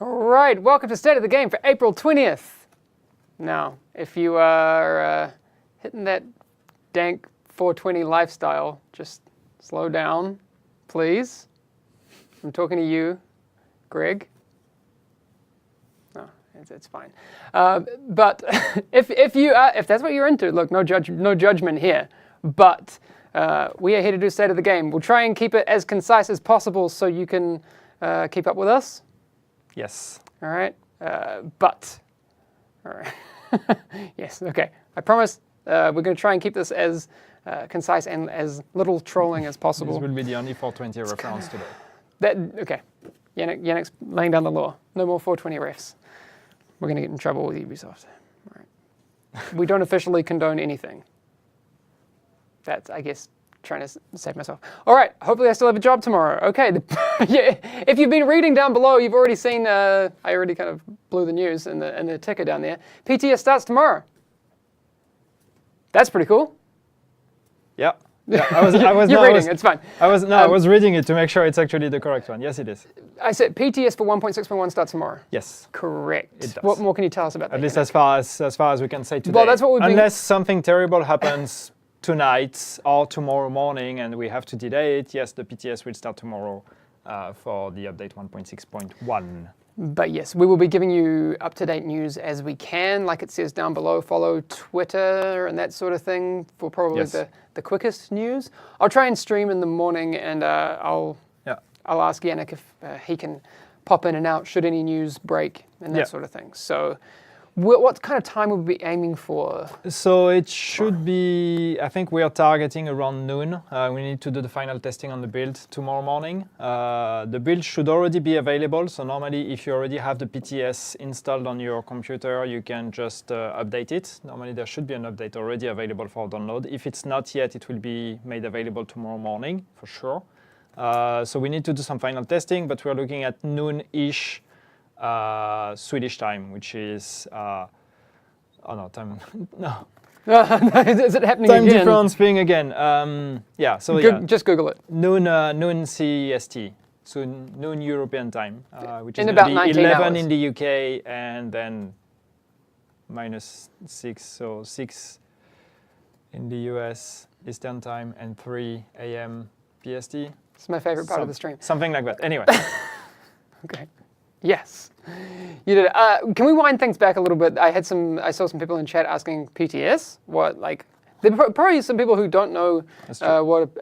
All right, welcome to State of the Game for April 20th. Now, if you are hitting that dank 420 lifestyle, just slow down, please. I'm talking to you, Greg. No, it's fine. But if that's what you're into, look, no judgment here. But we are here to do State of the Game. We'll try and keep it as concise as possible so you can keep up with us. Yes. All right. All right. Yes. Okay. I promise we're going to try and keep this as concise and as little trolling as possible. This will be the only 420 reference today. Okay. Yannick's laying down the law. No more 420 refs. We're going to get in trouble with Ubisoft. All right. We don't officially condone anything. That's, I guess, trying to save myself. All right, hopefully I still have a job tomorrow. Okay, yeah, if you've been reading down below, you've already seen, I already kind of blew the news in the ticker down there. PTS starts tomorrow. That's pretty cool. Yeah. I was You're reading, it's fine. I was reading it to make sure it's actually the correct one. Yes, it is. I said PTS for 1.6.1 starts tomorrow. Yes. Correct. It does. What more can you tell us about that? At least as far as we can say today. Well, that's what we've been... Unless something terrible happens tonight or tomorrow morning and we have to delay it, yes, the PTS will start tomorrow for the update 1.6.1. But yes, we will be giving you up-to-date news as we can. Like it says down below, follow Twitter and that sort of thing for probably the quickest news. I'll try and stream in the morning and I'll ask Yannick if he can pop in and out should any news break and that sort of thing. So what kind of time will we be aiming for? So it should be, I think we are targeting around noon. We need to do the final testing on the build tomorrow morning. The build should already be available. So normally if you already have the PTS installed on your computer, you can just update it. Normally there should be an update already available for download. If it's not yet, it will be made available tomorrow morning for sure. So we need to do some final testing, but we're looking at noon-ish Swedish time, which is Is it happening time again? difference being again. Just Google it. Noon CEST, so noon European time, which is in about 19 11 hours. in the UK and then -6, so 6 in the US Eastern time and 3 a.m. PST. It's my favorite part of the stream. Something like that. Anyway. Okay. Yes, you did. Can we wind things back a little bit? I saw some people in chat asking PTS. What, like, there are probably some people who don't know what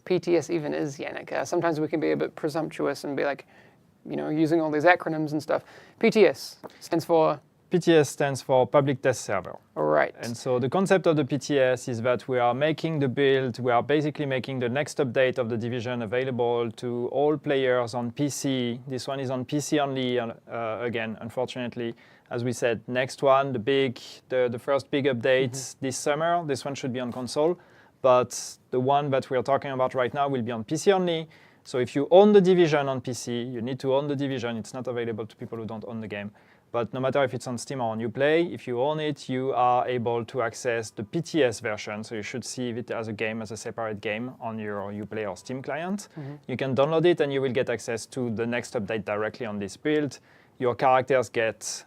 PTS even is, Yannick. Sometimes we can be a bit presumptuous and be like, using all these acronyms and stuff. PTS stands for? PTS stands for Public Test Server. All right. And so the concept of the PTS is that we are making the build, we are basically making the next update of the Division available to all players on PC. This one is on PC only, again, unfortunately. As we said, next one, the first big update this summer. This one should be on console. But the one that we are talking about right now will be on PC only. So if you own the Division on PC, you need to own the Division. It's not available to people who don't own the game. But no matter if it's on Steam or on Uplay, if you own it, you are able to access the PTS version. So you should see it as a game, as a separate game on your Uplay or Steam client. You can download it and you will get access to the next update directly on this build. Your characters get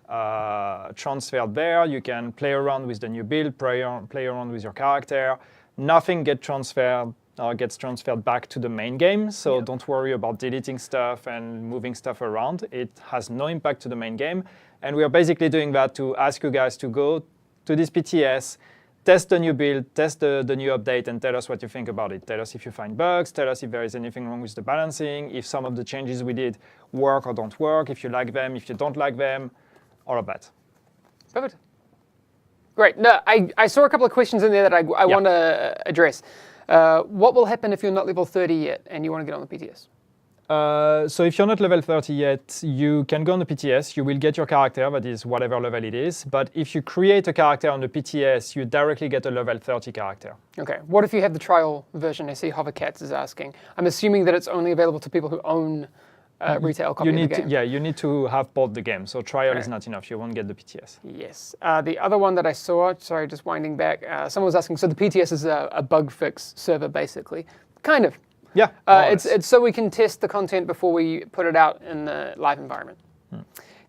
transferred there. You can play around with the new build, play around with your character. Nothing gets transferred back to the main game. So don't worry about deleting stuff and moving stuff around. It has no impact to the main game. And we are basically doing that to ask you guys to go to this PTS, test the new build, test the new update, and tell us what you think about it. Tell us if you find bugs, tell us if there is anything wrong with the balancing, if some of the changes we did work or don't work, if you like them, if you don't like them, all of that. Perfect. Great. No, I saw a couple of questions in there that I want to address. What will happen if you're not level 30 yet and you want to get on the PTS? So if you're not level 30 yet, you can go on the PTS. You will get your character, that is whatever level it is. But if you create a character on the PTS, you directly get a level 30 character. Okay. What if you have the trial version? I see Hovercats is asking. I'm assuming that it's only available to people who own retail copy of the game. You need to have bought the game. So trial is not enough. You won't get the PTS. Yes. The other one that I saw, sorry, just winding back, someone was asking, so the PTS is a bug fix server, basically. Kind of. Yeah. It's so we can test the content before we put it out in the live environment.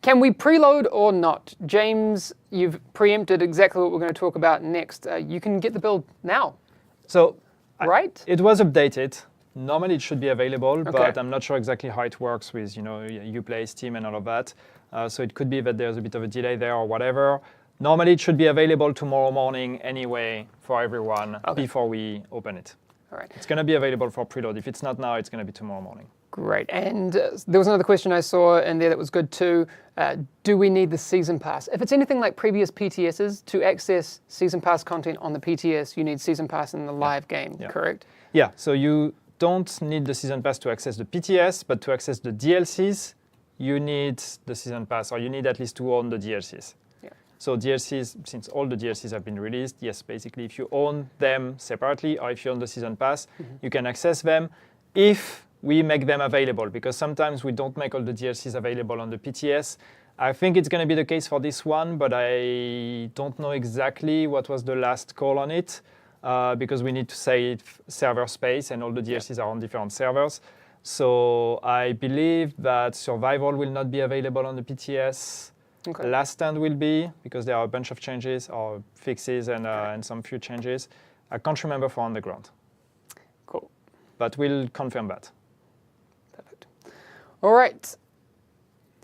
Can we preload or not? James, you've preempted exactly what we're going to talk about next. You can get the build now, So right? it was updated. Normally it should be available, Okay. but I'm not sure exactly how it works with Uplay, Steam, and all of that. So it could be that there's a bit of a delay there or whatever. Normally it should be available tomorrow morning anyway for everyone before we open it. All right. It's going to be available for preload. If it's not now, it's going to be tomorrow morning. Great. And there was another question I saw in there that was good too. Do we need the Season Pass? If it's anything like previous PTSs, to access Season Pass content on the PTS, you need Season Pass in the live game, correct? Yeah, so you don't need the Season Pass to access the PTS, but to access the DLCs, you need the Season Pass, or you need at least to own the DLCs. Yeah. So DLCs, since all the DLCs have been released, yes, basically if you own them separately, or if you own the Season Pass, you can access them if we make them available, because sometimes we don't make all the DLCs available on the PTS. I think it's going to be the case for this one, but I don't know exactly what was the last call on it, because we need to save server space, and all the DLCs are on different servers. So I believe that Survival will not be available on the PTS. Okay. Last Stand will be, because there are a bunch of changes or fixes and some few changes. I can't remember for Underground. Cool. But we'll confirm that. Perfect. All right.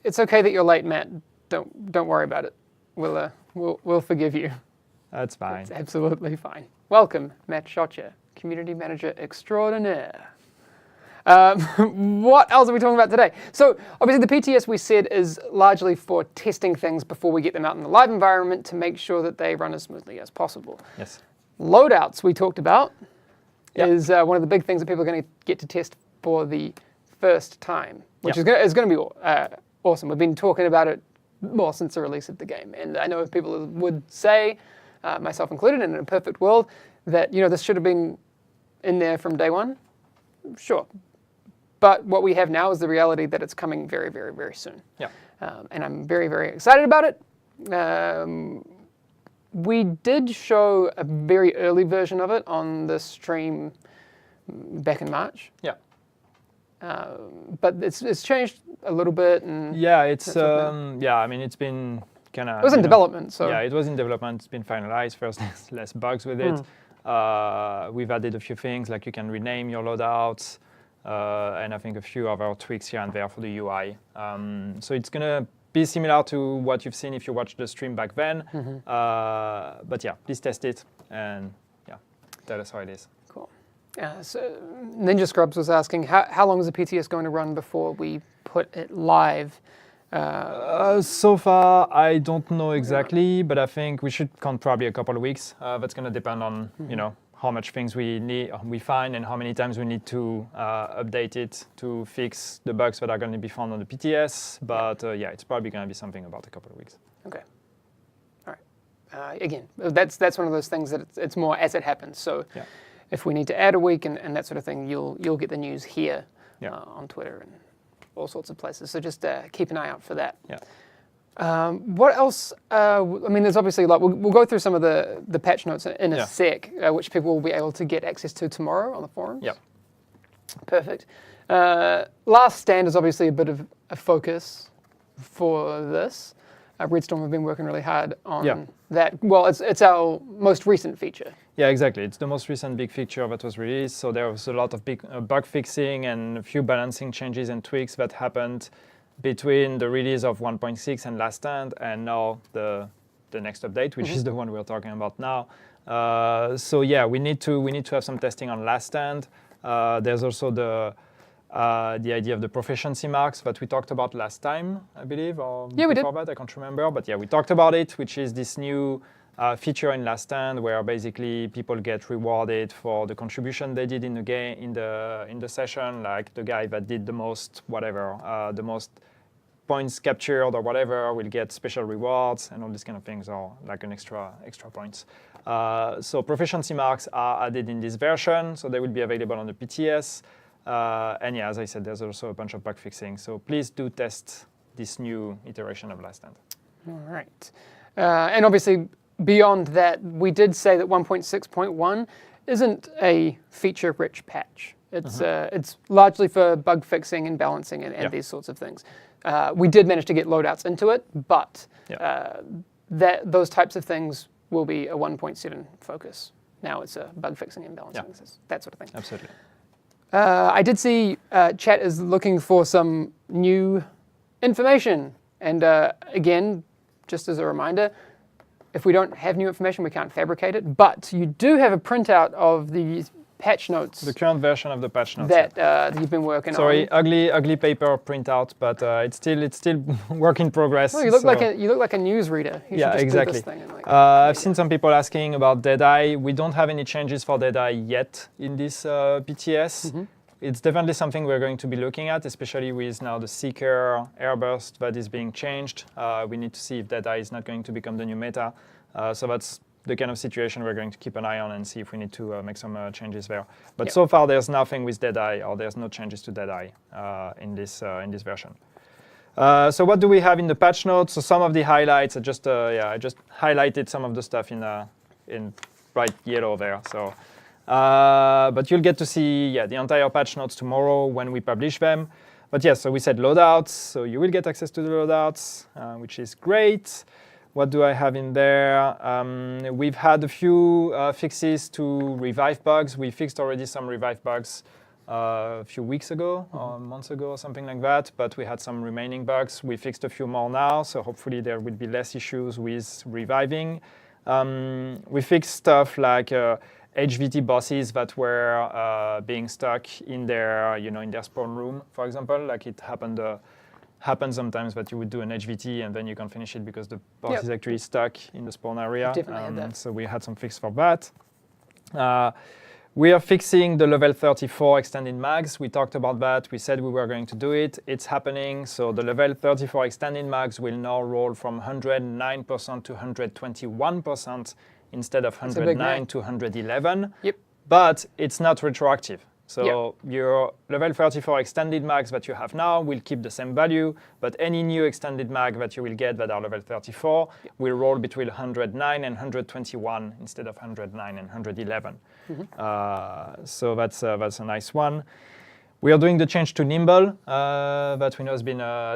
It's okay that you're late, Matt. Don't worry about it. We'll forgive you. That's fine. It's absolutely fine. Welcome, Matt Schotcher, Community Manager Extraordinaire. What else are we talking about today? So obviously the PTS we said is largely for testing things before we get them out in the live environment to make sure that they run as smoothly as possible. Yes. Loadouts we talked about is one of the big things that people are going to get to test for the first time, which is going to be awesome. We've been talking about it more since the release of the game, and I know people would say, myself included, in a perfect world, that this should have been in there from day one. Sure. But what we have now is the reality that it's coming very, very, very soon. Yeah. And I'm very, very excited about it. We did show a very early version of it on the stream back in March. Yeah. But it's changed a little bit. And yeah, it's I mean, it's been kind of. It was in development, so. Yeah, it was in development. It's been finalized. First, there's less bugs with it. We've added a few things, like you can rename your loadouts, and I think a few other tweaks here and there for the UI. So it's going to be similar to what you've seen if you watched the stream back then. But yeah, please test it and tell us how it is. Cool. So Ninja Scrubs was asking, how long is the PTS going to run before we put it live? So far, I don't know exactly, but I think we should count probably a couple of weeks. That's going to depend on how much things we find and how many times we need to update it to fix the bugs that are going to be found on the PTS. But it's probably going to be something about a couple of weeks. Okay. All right. Again, that's one of those things that it's more as it happens. So if we need to add a week and that sort of thing, you'll get the news here on Twitter and all sorts of places. So just keep an eye out for that. Yeah. What else? I mean, there's obviously a lot. We'll go through some of the patch notes in a sec, which people will be able to get access to tomorrow on the forums. Yeah. Perfect. Last Stand is obviously a bit of a focus for this. Redstorm have been working really hard on that. Well, it's our most recent feature. Yeah, exactly. It's the most recent big feature that was released. So there was a lot of big bug fixing and a few balancing changes and tweaks that happened between the release of 1.6 and Last Stand and now the next update, which is the one we're talking about now. So yeah, we need to have some testing on Last Stand. There's also the idea of the proficiency marks that we talked about last time, I believe, or we did. Before that, I can't remember. But yeah, we talked about it, which is this new feature in Last Stand where basically people get rewarded for the contribution they did in the game, in the session, like the guy that did the most the most points captured or whatever will get special rewards, and all these kind of things are like an extra points. So proficiency marks are added in this version, so they will be available on the PTS. And yeah, as I said, there's also a bunch of bug fixing. So please do test this new iteration of Last Stand. All right. And obviously, beyond that, we did say that 1.6.1 isn't a feature-rich patch. It's largely for bug fixing and balancing and these sorts of things. We did manage to get loadouts into it, but those types of things will be a 1.7 focus. Now it's a bug fixing and balancing, that sort of thing. Absolutely. I did see chat is looking for some new information. And again, just as a reminder, if we don't have new information, we can't fabricate it. But you do have a printout of the patch notes. The current version of the patch notes. That you've been working on. Sorry, ugly paper printout, but it's still work in progress. No, you look like a newsreader. You should just exactly. do this thing and I've seen some people asking about Deadeye. We don't have any changes for Deadeye yet in this PTS. Mm-hmm. It's definitely something we're going to be looking at, especially with now the Seeker airburst that is being changed. We need to see if Deadeye is not going to become the new meta. So that's the kind of situation we're going to keep an eye on and see if we need to make some changes there. But so far, there's nothing with Deadeye, or there's no changes to Deadeye in this version. So what do we have in the patch notes? So some of the highlights, I just highlighted some of the stuff in bright yellow there. So, but you'll get to see the entire patch notes tomorrow when we publish them. But yes, so we said loadouts, so you will get access to the loadouts, which is great. What do I have in there? We've had a few fixes to revive bugs. We fixed already some revive bugs a few weeks ago, or months ago, or something like that. But we had some remaining bugs. We fixed a few more now, so hopefully there will be less issues with reviving. We fixed stuff like HVT bosses that were being stuck in their, in their spawn room, for example. Like it happened sometimes that you would do an HVT and then you can't finish it because the boss is actually stuck in the spawn area. Definitely had that. So we had some fix for that. We are fixing the level 34 extended mags. We talked about that. We said we were going to do it. It's happening. So the level 34 extended mags will now roll from 109% to 121% instead of 109 to 111. Yep. But it's not retroactive. So your level 34 extended mags that you have now will keep the same value, but any new extended mag that you will get that are level 34 will roll between 109 and 121 instead of 109 and 111. So that's a nice one. We are doing the change to Nimble that we know has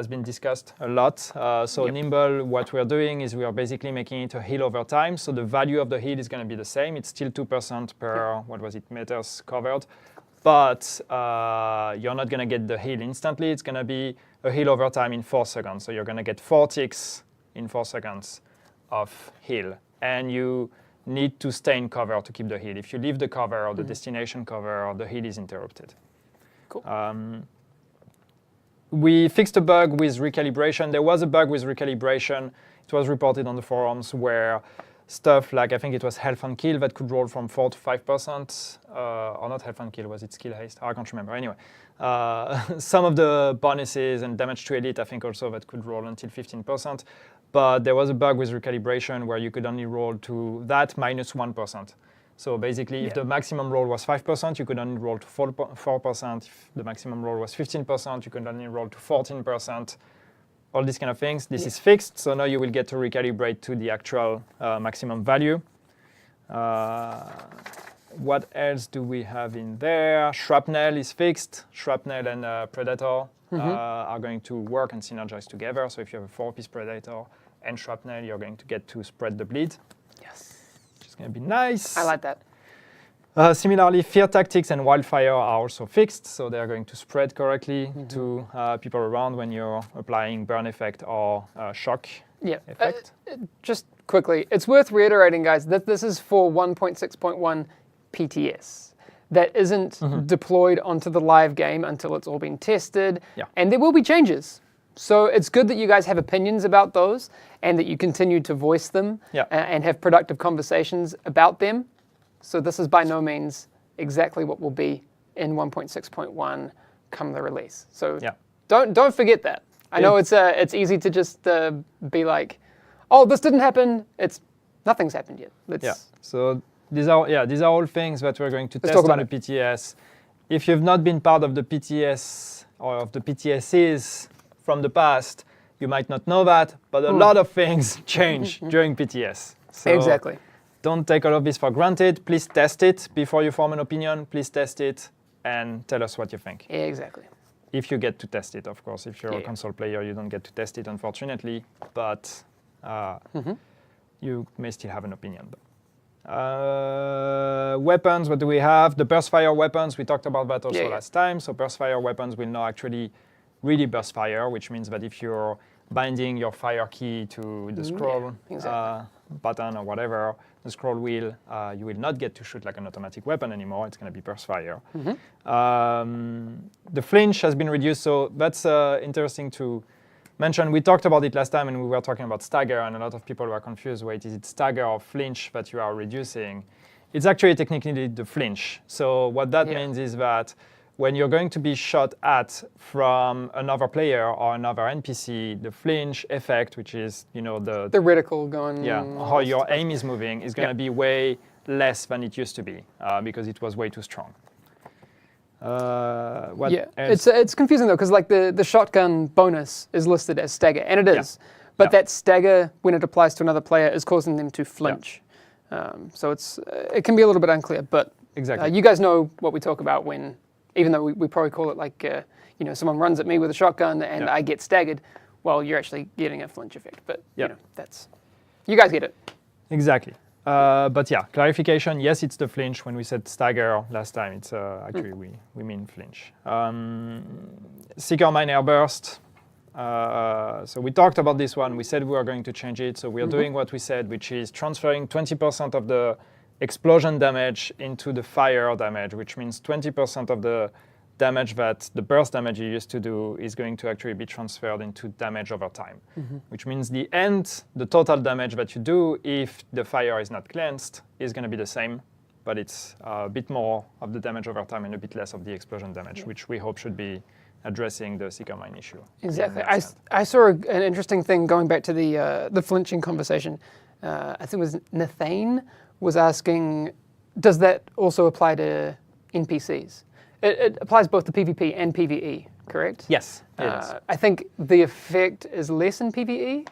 been discussed a lot. Nimble, what we are doing is we are basically making it a heal over time. So the value of the heal is going to be the same. It's still 2% per, meters covered. But you're not going to get the heal instantly. It's going to be a heal over time in 4 seconds. So you're going to get 4 ticks in 4 seconds of heal. And you need to stay in cover to keep the heal. If you leave the cover or the destination cover, the heal is interrupted. Cool. We fixed a bug with recalibration. There was a bug with recalibration. It was reported on the forums where stuff like, I think it was health and kill that could roll from 4 to 5%, or not health and kill, was it skill haste? I can't remember. Anyway, some of the bonuses and damage to elite, I think also that could roll until 15%. But there was a bug with recalibration where you could only roll to that minus 1%. So basically, if the maximum roll was 5%, you could only roll to 4%. If the maximum roll was 15%, you could only roll to 14%. All these kind of things. This is fixed, so now you will get to recalibrate to the actual maximum value. What else do we have in there? Shrapnel is fixed. Shrapnel and Predator are going to work and synergize together. So if you have a 4-piece Predator and Shrapnel, you're going to get to spread the bleed. Yes. Which is going to be nice. I like that. Similarly, Fear Tactics and Wildfire are also fixed, so they're going to spread correctly to people around when you're applying burn effect or shock effect. Just quickly, it's worth reiterating, guys, that this is for 1.6.1 PTS. That isn't deployed onto the live game until it's all been tested, and there will be changes. So it's good that you guys have opinions about those and that you continue to voice them and have productive conversations about them. So this is by no means exactly what will be in 1.6.1 come the release. So don't forget that. I know it's easy to just be like, oh, this didn't happen. Nothing's happened yet. So these are all things that we're going to test on the PTS. If you've not been part of the PTS or of the PTSs from the past, you might not know that, but a lot of things change during PTS. So exactly. Don't take all of this for granted. Please test it before you form an opinion. Please test it and tell us what you think. Yeah, exactly. If you get to test it, of course. If you're a Yeah. console player, you don't get to test it, unfortunately, but you may still have an opinion. Weapons, what do we have? The burst fire weapons, we talked about that also last time. So burst fire weapons will now actually really burst fire, which means that if you're binding your fire key to the scroll button or whatever, the scroll wheel, you will not get to shoot like an automatic weapon anymore. It's going to be burst fire. The flinch has been reduced, so that's interesting to mention. We talked about it last time, and we were talking about stagger, and a lot of people were confused. Wait, is it stagger or flinch that you are reducing? It's actually technically the flinch. So what that means is that when you're going to be shot at from another player or another NPC, the flinch effect, which is the reticle going. Yeah, how your aim is moving is going to be way less than it used to be because it was way too strong. It's confusing though, because like the shotgun bonus is listed as stagger, and it is, but that stagger, when it applies to another player, is causing them to flinch. So it can be a little bit unclear, but you guys know what we talk about when, even though we probably call it like someone runs at me with a shotgun and I get staggered. Well, you're actually getting a flinch effect, but you guys get it. Exactly. But yeah, clarification, yes, it's the flinch. When we said stagger last time, it's actually we mean flinch. Seeker Mine Airburst. So we talked about this one. We said we were going to change it. So we are doing what we said, which is transferring 20% of the explosion damage into the fire damage, which means 20% of the damage that the burst damage you used to do is going to actually be transferred into damage over time, which means the total damage that you do if the fire is not cleansed is going to be the same, but it's a bit more of the damage over time and a bit less of the explosion damage, which we hope should be addressing the Seeker Mine issue. Exactly. I saw an interesting thing going back to the flinching conversation. I think it was Nathane was asking, does that also apply to NPCs? It applies both to PvP and PvE, correct? Yes, it is. I think the effect is less in PvE.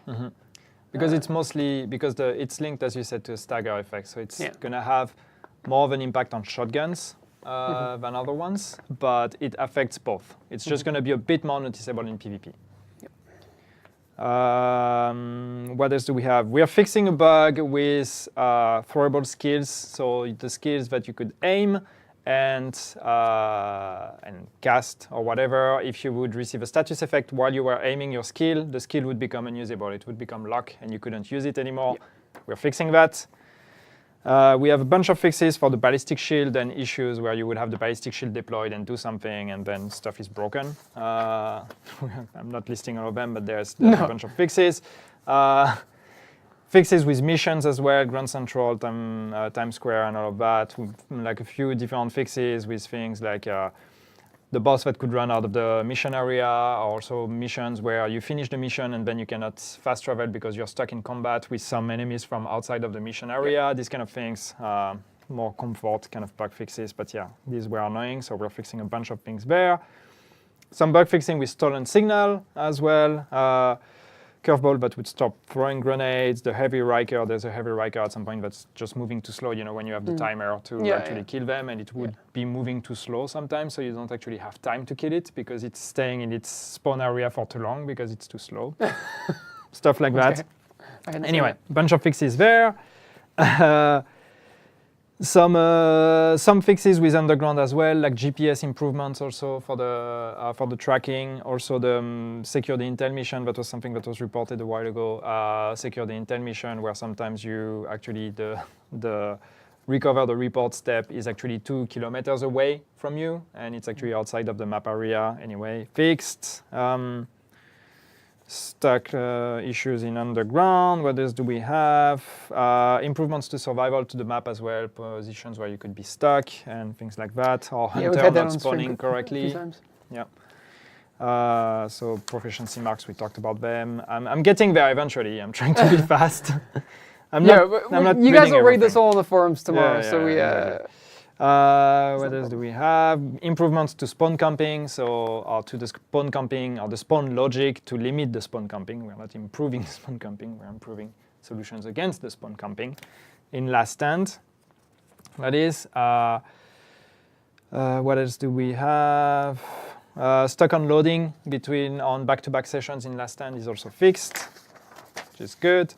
Because it's mostly, it's linked, as you said, to a stagger effect. So it's going to have more of an impact on shotguns than other ones, but it affects both. It's just going to be a bit more noticeable in PvP. What else do we have? We are fixing a bug with throwable skills. So the skills that you could aim and cast or whatever. If you would receive a status effect while you were aiming your skill, the skill would become unusable. It would become lock and you couldn't use it anymore. We're fixing that. We have a bunch of fixes for the ballistic shield and issues where you would have the ballistic shield deployed and do something and then stuff is broken. I'm not listing all of them, but there's a bunch of fixes. Fixes with missions as well, Grand Central, Times Square and all of that. Like a few different fixes with things like the boss that could run out of the mission area, or also missions where you finish the mission and then you cannot fast travel because you're stuck in combat with some enemies from outside of the mission area. These kind of things, more comfort kind of bug fixes. But yeah, these were annoying, so we're fixing a bunch of things there. Some bug fixing with stolen signal as well. Curveball that would stop throwing grenades. The heavy Riker, there's a heavy Riker at some point that's just moving too slow, when you have the timer to actually kill them, and it would be moving too slow sometimes, so you don't actually have time to kill it because it's staying in its spawn area for too long because it's too slow. Stuff like that. Anyway, a bunch of fixes there. Some fixes with underground as well, like GPS improvements also for the tracking. Also the secure the intel mission, that was something that was reported a while ago. Secure the intel mission, where sometimes you actually the recover the report step is actually 2 kilometers away from you, and it's actually outside of the map area anyway. Fixed. Stuck issues in underground. What else do we have? Improvements to survival to the map as well. Positions where you could be stuck and things like that. Or hunter not spawning correctly. So proficiency marks, we talked about them. I'm getting there eventually. I'm trying to be fast. I'm not you guys will read this all on the forums tomorrow. What else do we have? Improvements to spawn camping, to the spawn camping or the spawn logic to limit the spawn camping. We're not improving the spawn camping, we're improving solutions against the spawn camping in Last Stand. That is. What else do we have? Stock unloading on back-to-back sessions in last stand is also fixed, which is good.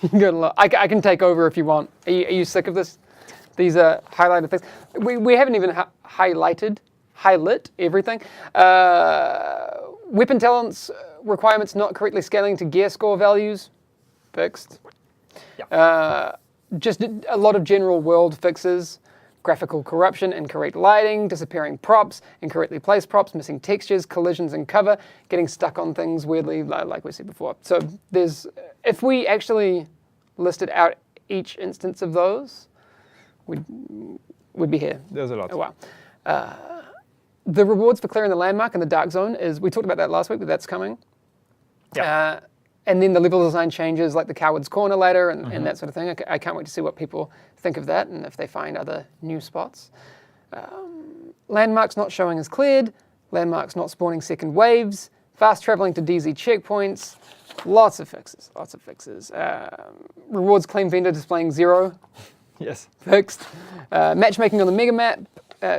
You got a lot. I can take over if you want. Are you sick of this? These are highlighted things. We haven't even highlighted everything. Weapon talents requirements not correctly scaling to gear score values, fixed. Yeah. Just a lot of general world fixes. Graphical corruption, incorrect lighting, disappearing props, incorrectly placed props, missing textures, collisions in cover, getting stuck on things weirdly, like we said before. So if we actually listed out each instance of those, we'd be here. There's a lot. Oh, wow. The rewards for clearing the landmark in the dark zone we talked about that last week, but that's coming. Yeah. And then the level design changes like the Coward's Corner ladder and that sort of thing. I can't wait to see what people think of that and if they find other new spots. Landmarks not showing as cleared, landmarks not spawning second waves, fast traveling to DZ checkpoints, lots of fixes. Rewards claim vendor displaying 0, Yes. fixed. Matchmaking on the mega map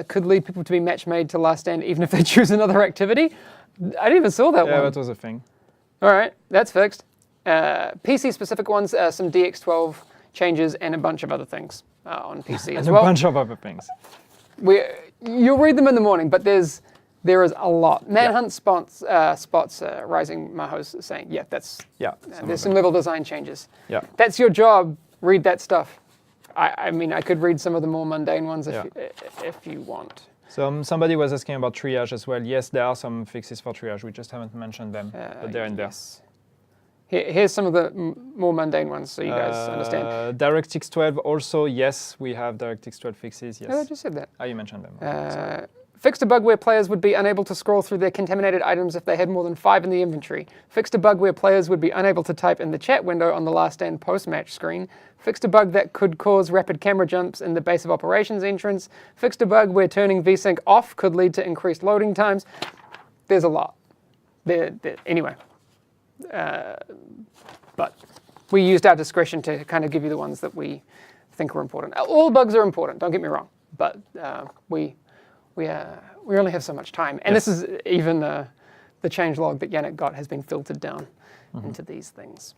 could lead people to be match made to last stand even if they choose another activity. I didn't even saw that one. Yeah, that was a thing. All right, that's fixed. PC-specific ones, some DX12 changes and a bunch of other things on PC as And well. a bunch of other things. You'll read them in the morning, but there is a lot. Manhunt spots, Rising Maho's saying, yeah, that's there's some level design changes. Yeah. That's your job. Read that stuff. I mean, I could read some of the more mundane ones if you want. Somebody was asking about triage as well. Yes, there are some fixes for triage. We just haven't mentioned them, but they're in there. Yes. Here's some of the more mundane ones, so you guys understand. DirectX 12 also, yes, we have DirectX 12 fixes. Yes. Oh, I just said that. Oh, you mentioned them. Fixed a bug where players would be unable to scroll through their contaminated items if they had more than 5 in the inventory. Fixed a bug where players would be unable to type in the chat window on the last stand post-match screen. Fixed a bug that could cause rapid camera jumps in the base of operations entrance. Fixed a bug where turning VSync off could lead to increased loading times. There's a lot. Anyway. But we used our discretion to kind of give you the ones that we think are important. All bugs are important, don't get me wrong. But we only have so much time. And This is even the changelog that Yannick got has been filtered down into these things.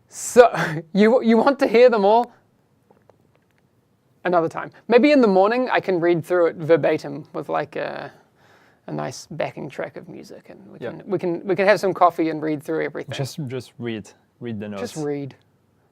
So you want to hear them all? Another time. Maybe in the morning I can read through it verbatim with like a nice backing track of music, and we can have some coffee and read through everything. Just read the notes. Just read.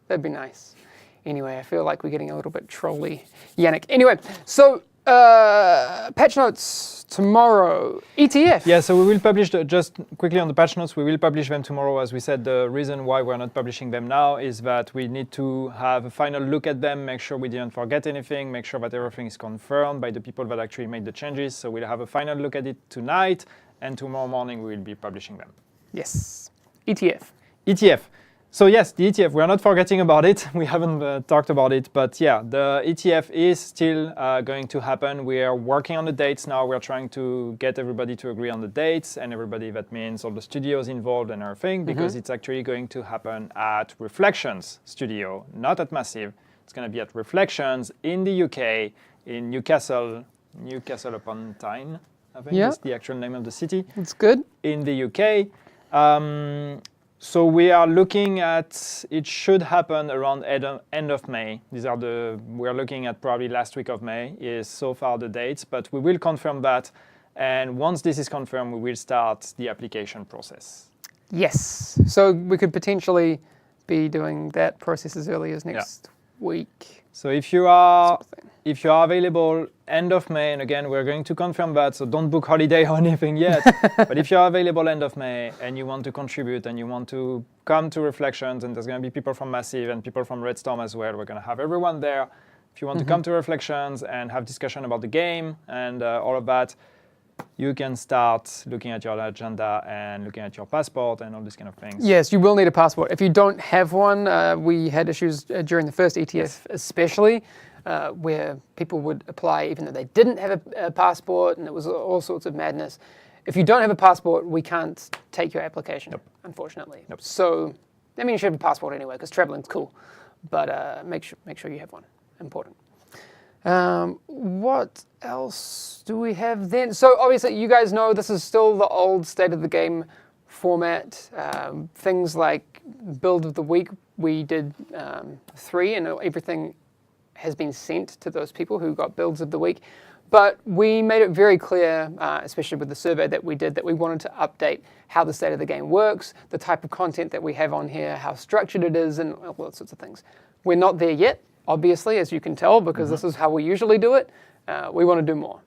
That'd be nice. Anyway, I feel like we're getting a little bit trolly, Yannick. Anyway, so patch notes tomorrow. ETF. Yeah, so we will publish, just quickly on the patch notes, we will publish them tomorrow. As we said, the reason why we're not publishing them now is that we need to have a final look at them, make sure we didn't forget anything, make sure that everything is confirmed by the people that actually made the changes. So we'll have a final look at it tonight, and tomorrow morning we will be publishing them. Yes. ETF. So yes, the ETF, we're not forgetting about it. We haven't talked about it, but yeah, the ETF is still going to happen. We are working on the dates now. We're trying to get everybody to agree on the dates, and everybody, that means all the studios involved and everything, because it's actually going to happen at Reflections Studio, not at Massive. It's going to be at Reflections in the UK, in Newcastle upon Tyne, I think is the actual name of the city. It's good. In the UK. So we are looking at, it should happen around end of May. We're looking at probably last week of May is so far the dates, but we will confirm that. And once this is confirmed, we will start the application process. Yes. So we could potentially be doing that process as early as next week. So if you are available end of May, and again, we're going to confirm that, so don't book holiday or anything yet, but if you're available end of May and you want to contribute and you want to come to Reflections, and there's going to be people from Massive and people from Red Storm as well, we're going to have everyone there. If you want to come to Reflections and have discussion about the game and all of that, you can start looking at your agenda and looking at your passport and all these kind of things. Yes, you will need a passport. If you don't have one, we had issues during the first ETF especially, where people would apply even though they didn't have a passport, and it was all sorts of madness. If you don't have a passport, we can't take your application, unfortunately. So, I mean, you should have a passport anyway, because traveling's cool, but make sure you have one. Important. What else do we have then? So obviously you guys know this is still the old state of the game format. Things like build of the week, we did 3 and everything has been sent to those people who got builds of the week. But we made it very clear, especially with the survey that we did, that we wanted to update how the state of the game works, the type of content that we have on here, how structured it is, and all those sorts of things. We're not there yet, obviously, as you can tell, because this is how we usually do it. We want to do more.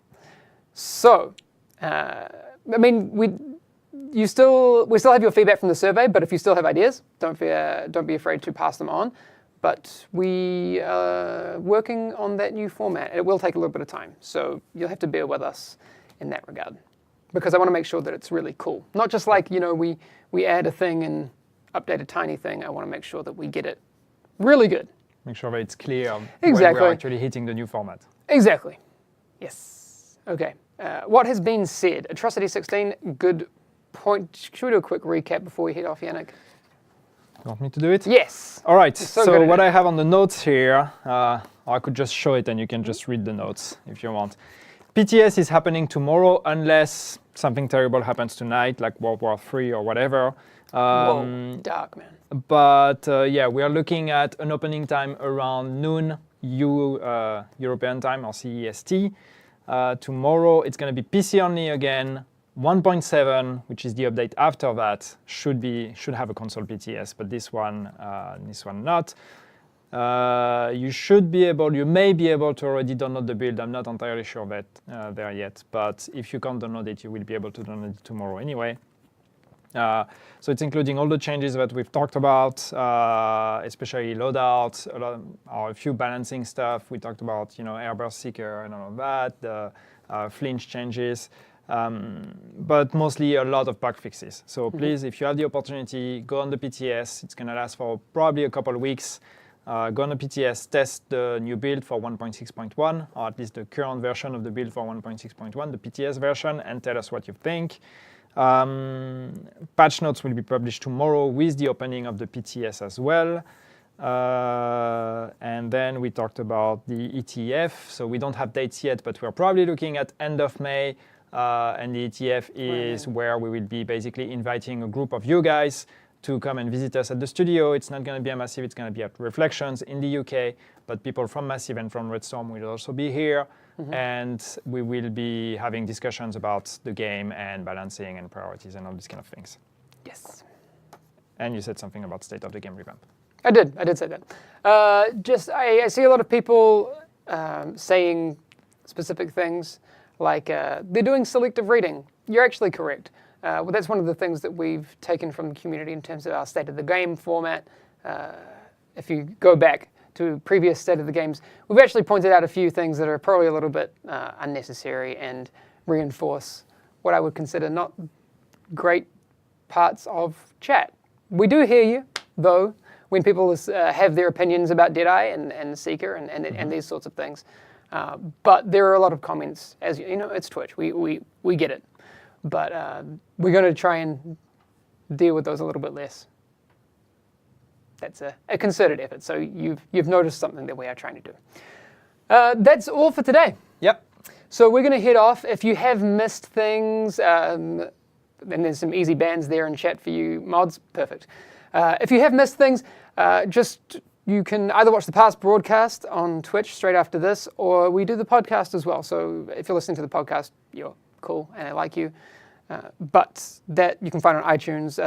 So, I mean, we still have your feedback from the survey, but if you still have ideas, don't be afraid to pass them on. But we are working on that new format. It will take a little bit of time, so you'll have to bear with us in that regard. Because I want to make sure that it's really cool. Not just like, we add a thing and update a tiny thing. I want to make sure that we get it really good. Make sure that it's clear exactly. when we're actually hitting the new format. Exactly. Yes. Okay. What has been said? Atrocity 16, good point. Should we do a quick recap before we head off, Yannick? You want me to do it? Yes. All right. So So what I have on the notes here, I could just show it and you can just read the notes if you want. PTS is happening tomorrow unless something terrible happens tonight, like World War III or whatever. Whoa, dark, man. But yeah, we are looking at an opening time around noon European time or CEST. Tomorrow it's going to be PC only again. 1.7, which is the update after that, should have a console PTS, but this one not. You may be able to already download the build. I'm not entirely sure that there yet, but if you can't download it, you will be able to download it tomorrow anyway. So it's including all the changes that we've talked about, especially loadouts, a few balancing stuff. We talked about, Airburst Seeker and all of that, the flinch changes. But mostly a lot of bug fixes. So please, if you have the opportunity, go on the PTS. It's going to last for probably a couple of weeks. Go on the PTS, test the new build for 1.6.1, or at least the current version of the build for 1.6.1, the PTS version, and tell us what you think. Patch notes will be published tomorrow with the opening of the PTS as well. And then we talked about the ETF. So we don't have dates yet, but we're probably looking at end of May. And the ETF is where we will be basically inviting a group of you guys to come and visit us at the studio. It's not going to be a Massive, it's going to be at Reflections in the UK, but people from Massive and from Redstorm will also be here. And we will be having discussions about the game and balancing and priorities and all these kind of things. Yes. And you said something about State of the Game revamp. I did say that. I see a lot of people saying specific things. Like they're doing selective reading. You're actually correct. Well, that's one of the things that we've taken from the community in terms of our State of the Game format. If you go back to previous State of the Games, we've actually pointed out a few things that are probably a little bit unnecessary and reinforce what I would consider not great parts of chat. We do hear you, though, when people have their opinions about Deadeye and Seeker and these sorts of things. But there are a lot of comments, as you know, it's Twitch. We get it, but we're going to try and deal with those a little bit less. That's a concerted effort. So you've noticed something that we are trying to do. That's all for today. Yep. So we're going to head off. If you have missed things, then there's some easy bans there in chat for you mods. Perfect. If you have missed things, you can either watch the past broadcast on Twitch straight after this, or we do the podcast as well. So if you're listening to the podcast, you're cool and I like you. But that you can find on iTunes.